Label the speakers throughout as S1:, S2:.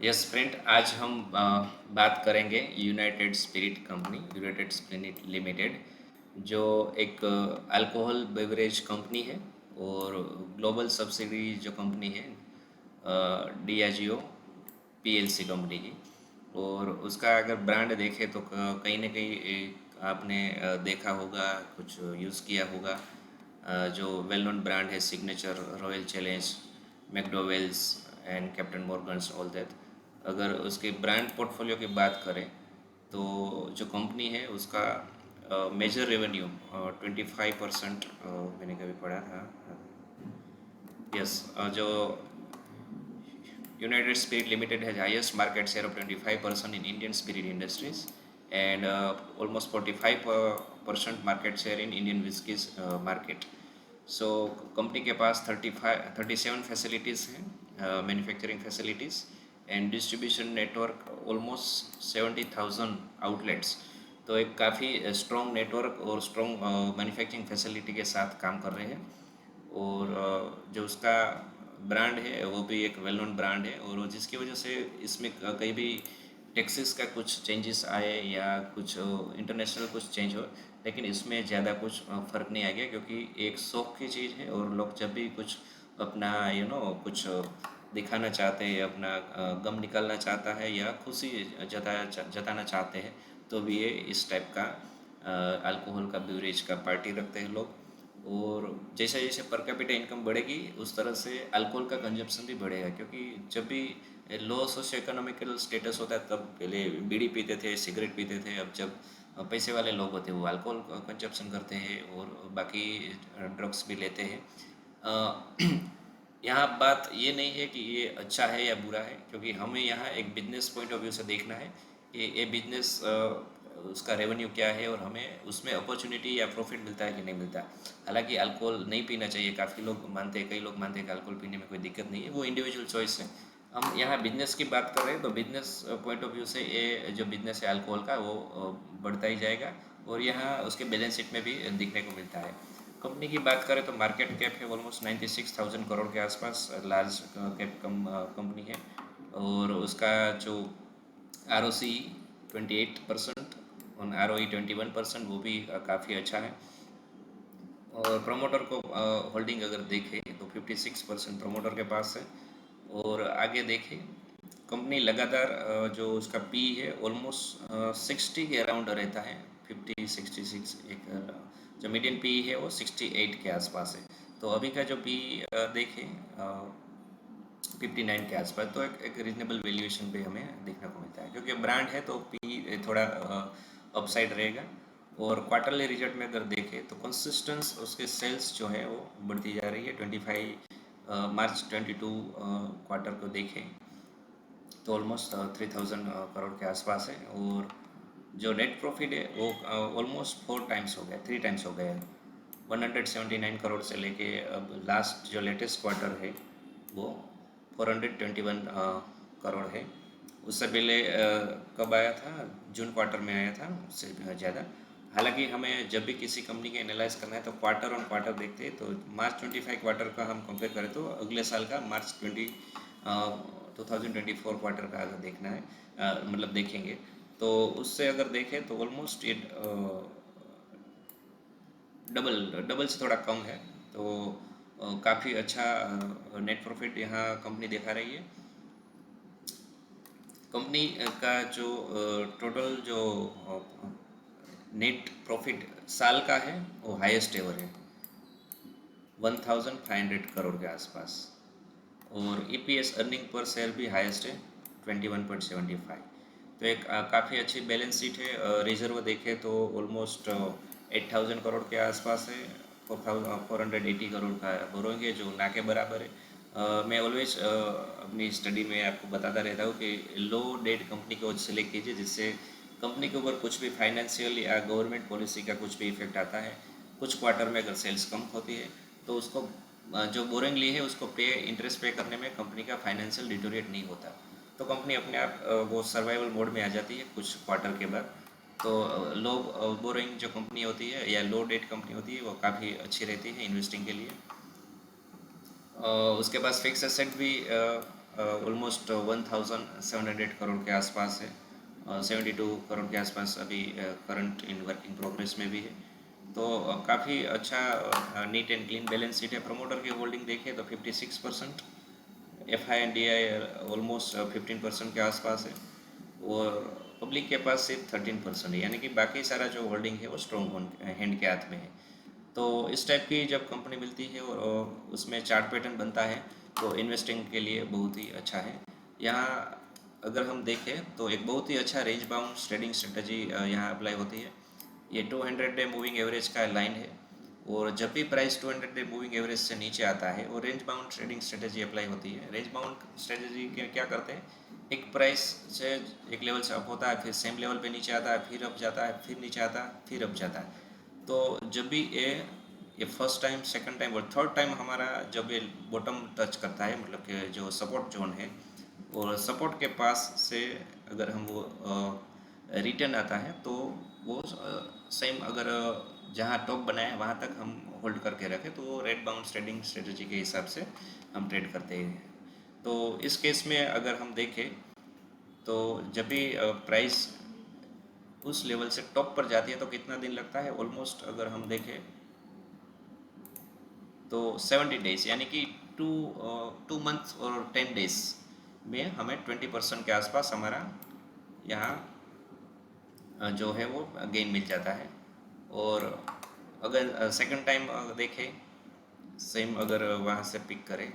S1: Yes friend, आज हम बात करेंगे United spirit company, United spirit limited, जो एक अल्कोहल बेवरेज कंपनी है और ग्लोबल सब्सिडी जो कंपनी है डियाजियो पीएलसी कंपनी की। और उसका अगर ब्रांड देखें तो कहीं ना कहीं आपने देखा होगा, कुछ यूज़ किया होगा। जो वेल नोन ब्रांड है signature, royal challenge, McDowell's and captain Morgan's, all that. अगर उसके ब्रांड पोर्टफोलियो की बात करें तो जो कंपनी है उसका मेजर रेवेन्यू 25%, मैंने कभी पढ़ा था। यस, जो United Spirit Limited has highest market share of 25% in Indian spirit industries and almost 45% market share in Indian whiskies market. So company के पास 37 फैसिलिटीज़ हैं, manufacturing facilities and distribution network almost 70,000 outlets. तो एक काफ़ी strong network और strong manufacturing facility के साथ काम कर रहे हैं। और जो उसका ब्रांड है वो भी एक वेल नोन ब्रांड है, और जिसकी वजह से इसमें कहीं भी टैक्सेस का कुछ चेंजेस आए या कुछ इंटरनेशनल कुछ चेंज हो, लेकिन इसमें ज़्यादा कुछ फ़र्क नहीं आ गया, क्योंकि एक शौक की चीज़ है और लोग जब भी कुछ अपना कुछ दिखाना चाहते हैं, अपना गम निकालना चाहता है या खुशी जताना चाहते हैं, तो भी ये इस टाइप का अल्कोहल का बेवरेज का पार्टी रखते हैं लोग। और जैसे जैसे पर कैपिटा इनकम बढ़ेगी उस तरह से अल्कोहल का कंजप्शन भी बढ़ेगा, क्योंकि जब भी लो सोशियो इकोनॉमिकल स्टेटस होता है तब पहले बीड़ी पीते थे, सिगरेट पीते थे। अब जब पैसे वाले लोग होते हैं वो अल्कोहल कंजप्शन करते हैं और बाकी ड्रग्स भी लेते हैं। यहाँ बात ये नहीं है कि ये अच्छा है या बुरा है, क्योंकि हमें यहाँ एक बिजनेस पॉइंट ऑफ व्यू से देखना है कि ये बिजनेस उसका रेवेन्यू क्या है और हमें उसमें अपॉर्चुनिटी या प्रॉफिट मिलता है कि नहीं मिलता। हालांकि अल्कोहल नहीं पीना चाहिए, काफ़ी लोग मानते हैं, कई लोग मानते हैं कि अल्कोहल पीने में कोई दिक्कत नहीं है, वो इंडिविजुअल चॉइस है। हम यहाँ बिजनेस की बात कर रहे हैं तो बिजनेस पॉइंट ऑफ व्यू से ये जो बिजनेस है अल्कोहल का वो बढ़ता ही जाएगा, और यहाँ उसके बैलेंस शीट में भी दिखने को मिलता है। कंपनी की बात करें तो मार्केट कैप है ऑलमोस्ट 96,000 करोड़ के आसपास, लार्ज कैप कंपनी है। और उसका जो आर ओ सी 28% और आर ओ ई 21%, वो भी काफ़ी अच्छा है। और प्रमोटर को होल्डिंग अगर देखें तो 56% प्रमोटर के पास है। और आगे देखें, कंपनी लगातार जो उसका पी है ऑलमोस्ट 60 के अराउंड रहता है, 50-66। एक जो मीडियन पी है वो 68 के आसपास है। तो अभी का जो पी देखें 59 के आसपास, तो एक रीजनेबल वैल्यूएशन पे हमें देखने को मिलता है, क्योंकि ब्रांड है तो पी थोड़ा अपसाइड रहेगा। और क्वार्टरली रिजल्ट में अगर देखें तो कंसिस्टेंस उसके सेल्स जो है वो बढ़ती जा रही है। मार्च 22 क्वार्टर को देखें तो ऑलमोस्ट 3,000 करोड़ के आसपास है। और जो नेट प्रॉफिट है वो ऑलमोस्ट 4 टाइम्स हो गया, 3 टाइम्स हो गया है। 179 करोड़ से लेके अब लास्ट जो लेटेस्ट क्वार्टर है वो 421 करोड़ है। उससे पहले कब आया था, जून क्वार्टर में आया था, उससे ज़्यादा। हालांकि हमें जब भी किसी कंपनी के एनालाइज करना है तो क्वार्टर ऑन क्वार्टर देखते हैं। तो मार्च 25 क्वार्टर का हम कंपेयर करें तो अगले साल का मार्च 2024 क्वार्टर का अगर देखना है, मतलब देखेंगे, तो उससे अगर देखें तो ऑलमोस्ट ये डबल डबल से थोड़ा कम है। तो काफ़ी अच्छा नेट प्रॉफिट यहाँ कंपनी दिखा रही है। कंपनी का जो टोटल जो नेट प्रॉफिट साल का है वो हाईएस्ट एवर है, 1,500 करोड़ के आसपास। और ईपीएस अर्निंग पर शेयर भी हाईएस्ट है, 21.75। तो एक काफ़ी अच्छी बैलेंस शीट है। रिजर्व देखें तो ऑलमोस्ट 8,000 करोड़ के आसपास है। 480 करोड़ का बोरोइंग है, जो ना के बराबर है। मैं ऑलवेज अपनी स्टडी में आपको बताता रहता हूँ कि लो डेट कंपनी को सिलेक्ट कीजिए, जिससे कंपनी के ऊपर कुछ भी फाइनेंशियल या गवर्नमेंट पॉलिसी का कुछ भी इफेक्ट आता है। कुछ क्वार्टर में अगर सेल्स कम होती है तो उसको जो बोरिंग ली है उसको इंटरेस्ट पे करने में कंपनी का फाइनेंशियल डिटोरिएट नहीं होता। तो कंपनी अपने आप वो सर्वाइवल मोड में आ जाती है कुछ क्वार्टर के बाद। तो लो बोरिंग जो कंपनी होती है या लो डेट कंपनी होती है वो काफ़ी अच्छी रहती है इन्वेस्टिंग के लिए। उसके पास फिक्स एसेट भी ऑलमोस्ट 1700 करोड़ के आसपास है, 72 करोड़ के आसपास अभी करंट इन वर्किंग प्रोग्रेस में भी है। तो काफ़ी अच्छा neat and clean balance sheet है। प्रमोटर की होल्डिंग देखें तो 56%, F I and D I almost 15% के आसपास है, और पब्लिक के पास सिर्फ 13% है, यानी कि बाकी सारा जो होल्डिंग है वो स्ट्रॉन्ग हैंड के हाथ में है। तो इस टाइप की जब कंपनी मिलती है और उसमें चार्ट पैटर्न बनता है तो इन्वेस्टिंग के लिए बहुत ही अच्छा है। यहाँ अगर हम देखें तो एक बहुत ही अच्छा रेंज बाउंड ट्रेडिंग स्ट्रेटजी यहाँ अप्लाई होती है। ये 200 डे मूविंग एवरेज का लाइन है, और जब भी प्राइस 200 डे मूविंग एवरेज से नीचे आता है और range bound trading strategy apply होती है। रेंज बाउंड स्ट्रेटजी के क्या करते हैं, एक प्राइस से एक लेवल से अप होता है, फिर सेम लेवल पे नीचे आता है, फिर अप जाता है, फिर नीचे आता है, फिर अप जाता है। तो जब भी ये फर्स्ट टाइम, सेकंड टाइम और थर्ड टाइम हमारा जब ये बॉटम टच करता है, मतलब कि जो सपोर्ट जोन है, और सपोर्ट के पास से अगर हम वो रिटर्न आता है तो वो सेम अगर जहाँ टॉप बनाए वहाँ तक हम होल्ड करके रखें तो रेड बाउंड ट्रेडिंग स्ट्रेटजी के हिसाब से हम ट्रेड करते हैं। तो इस केस में अगर हम देखें तो जब भी प्राइस उस लेवल से टॉप पर जाती है तो कितना दिन लगता है, ऑलमोस्ट अगर हम देखें तो 70 डेज, यानी कि टू 2 मंथ्स और 10 डेज में हमें 20% के आसपास हमारा यहाँ जो है वो गेन मिल जाता है। और अगर सेकंड टाइम देखें, सेम अगर वहाँ से पिक करें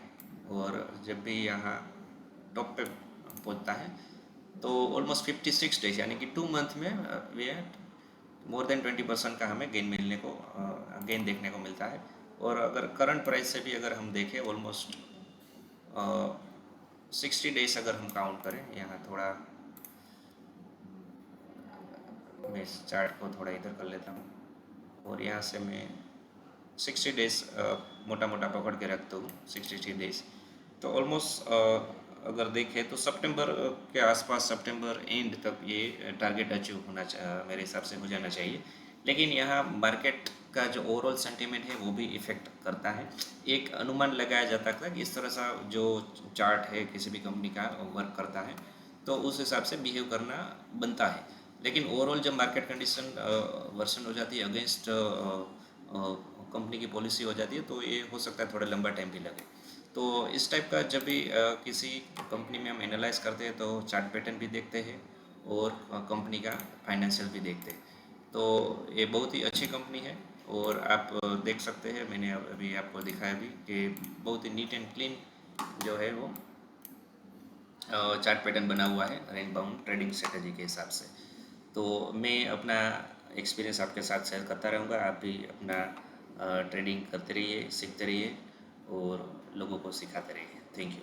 S1: और जब भी यहाँ टॉप पे पहुँचता है तो ऑलमोस्ट 56 डेज, यानी कि 2 मंथ में वे मोर देन 20% का हमें गेन देखने को मिलता है। और अगर करंट प्राइस से भी अगर हम देखें ऑलमोस्ट 60 डेज अगर हम काउंट करें, यहाँ थोड़ा मैं इस चार्ट को थोड़ा इधर कर लेता हूँ और यहाँ से मैं 60 डेज मोटा मोटा पकड़ के रखता हूँ, 60 डेज। तो ऑलमोस्ट अगर देखें तो सितंबर के आसपास, सितंबर एंड तक ये टारगेट अचीव मेरे हिसाब से हो जाना चाहिए। लेकिन यहाँ मार्केट का जो ओवरऑल सेंटीमेंट है वो भी इफ़ेक्ट करता है। एक अनुमान लगाया जाता है कि इस तरह सा जो चार्ट है किसी भी कंपनी का वर्क करता है तो उस हिसाब से बिहेव करना बनता है। लेकिन ओवरऑल जब मार्केट कंडीशन वर्सन हो जाती है, अगेंस्ट कंपनी की पॉलिसी हो जाती है, तो ये हो सकता है थोड़ा लंबा टाइम भी लगे। तो इस टाइप का जब भी किसी कंपनी में हम एनालाइज करते हैं तो चार्ट पैटर्न भी देखते हैं और कंपनी का फाइनेंशियल भी देखते हैं। तो ये बहुत ही अच्छी कंपनी है, और आप देख सकते हैं, मैंने अभी आपको दिखाया भी कि बहुत ही नीट एंड क्लीन जो है वो चार्ट पैटर्न बना हुआ है रेंज बाउंड ट्रेडिंग स्ट्रेटजी के हिसाब से। तो मैं अपना एक्सपीरियंस आपके साथ शेयर करता रहूँगा। आप भी अपना ट्रेडिंग करते रहिए, सीखते रहिए और लोगों को सिखाते रहिए। Thank you.